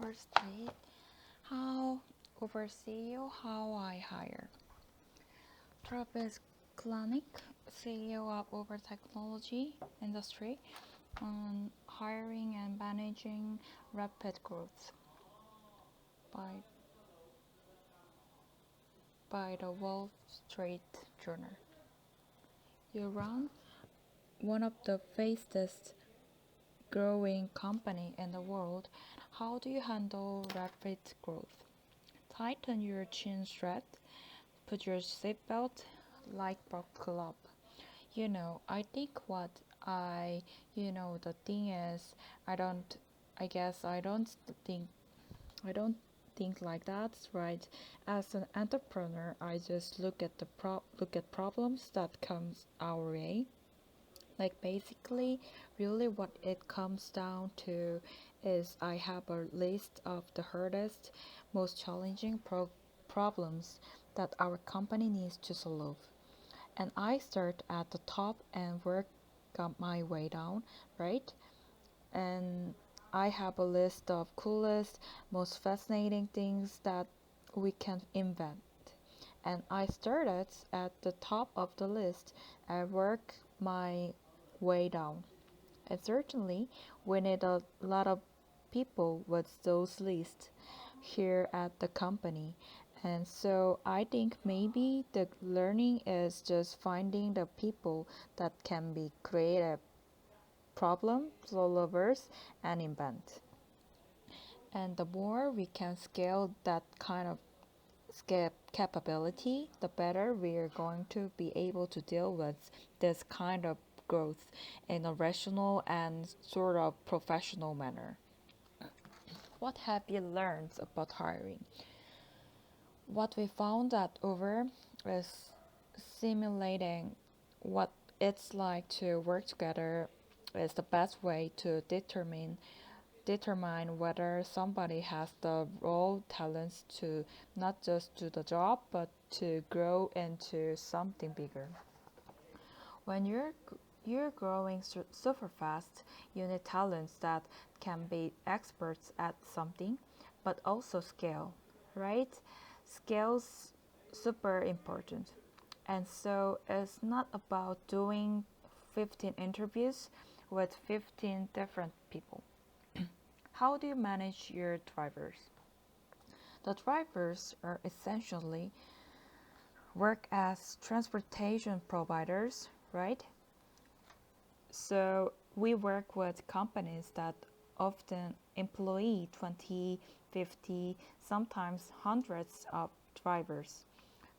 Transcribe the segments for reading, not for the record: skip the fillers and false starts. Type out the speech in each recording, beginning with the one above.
월스트리트, how oversee how I hire. Travis Kalanick, CEO of Over Technology Industry, on hiring and managing rapid growth by the Wall Street Journal. You run one of the fastest growing company in the world. How do you handle rapid growth? Tighten your chin strap, put your seatbelt, like buckle up. I think the thing is, I don't, I guess think, I don't think like that, right? As an entrepreneur, I just look at problems that comes our way. Like basically, really what it comes down to is I have a list of the hardest, most challenging problems that our company needs to solve. And I start at the top and work my way down, right? And I have a list of coolest, most fascinating things that we can invent. And I started at the top of the list and work my way down. And certainly, we need a lot of people with those lists here at the company. And so I think maybe the learning is just finding the people that can be creative problem solvers and invent. And the more we can scale that kind of scale capability, the better we are going to be able to deal with this kind of growth in a rational and sort of professional manner. What have you learned about hiring? What we found at Over is simulating what it's like to work together is the best way to determine whether somebody has the raw talents to not just do the job but to grow into something bigger. When you're growing super fast, you need talents that can be experts at something but also scale, right? Scale's super important. And so it's not about doing 15 interviews with 15 different people. How do you manage your drivers? The drivers are essentially work as transportation providers, right? So we work with companies that often employ 20, 50, sometimes hundreds of drivers.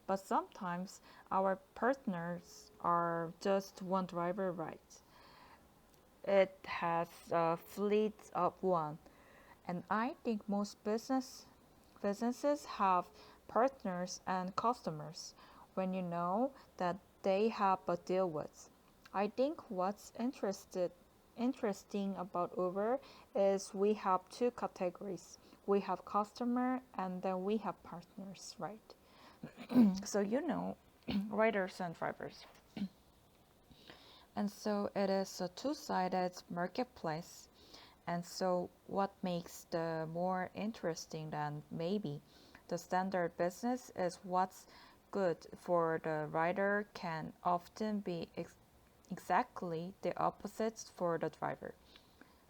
But sometimes our partners are just one driver, right? It has a fleet of one. And I think most businesses have partners and customers when you know that they have a deal with. I think what's interesting about Uber is we have two categories. We have customer and then we have partners, right? So riders and drivers. And so it is a two-sided marketplace. And so what makes the more interesting than maybe the standard business is what's good for the rider can often be exactly the opposite for the driver,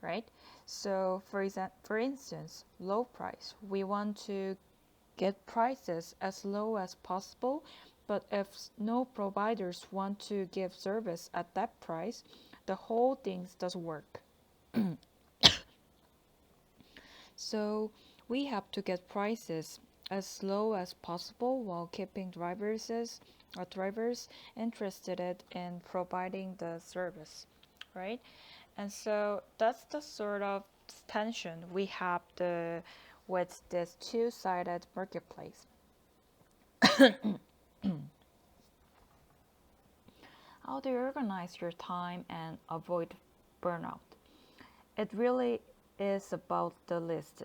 right? So for instance, low price. We want to get prices as low as possible, but if no providers want to give service at that price, the whole thing doesn't work. So we have to get prices as low as possible while keeping drivers interested in providing the service, right? And so that's the sort of tension we have with this two-sided marketplace. How do you organize your time and avoid burnout? It really is about the lists.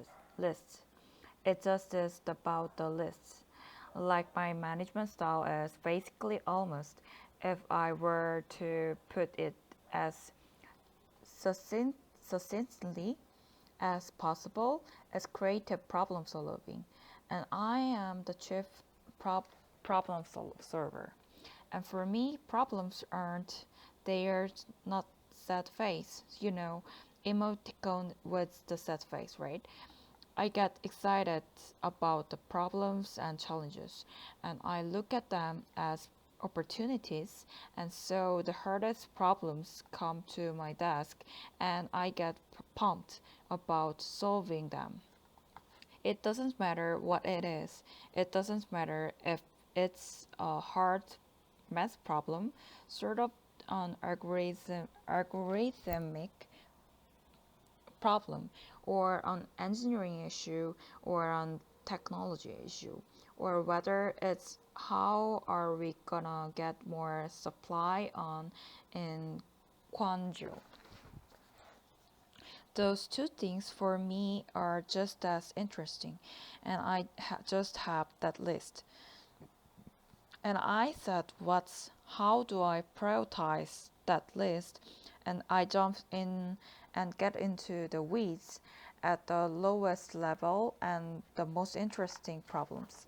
It just is about the lists. Like my management style is basically almost, if I were to put it as succinctly, as possible is creative problem solving, and I am the chief problem solver. And for me, problems aren't they're not sad face, emoticon with the sad face, right? I get excited about the problems and challenges, and I look at them as opportunities. And so the hardest problems come to my desk, and I get pumped about solving them. It doesn't matter what it is, it doesn't matter if it's a hard math problem, sort of an algorithmic problem, or an engineering issue, or an technology issue, or whether it's how are we gonna get more supply on in Gwangju. Those two things for me are just as interesting, and I just have that list. And I said, how do I prioritize that list? And I jumped in and get into the weeds at the lowest level and the most interesting problems.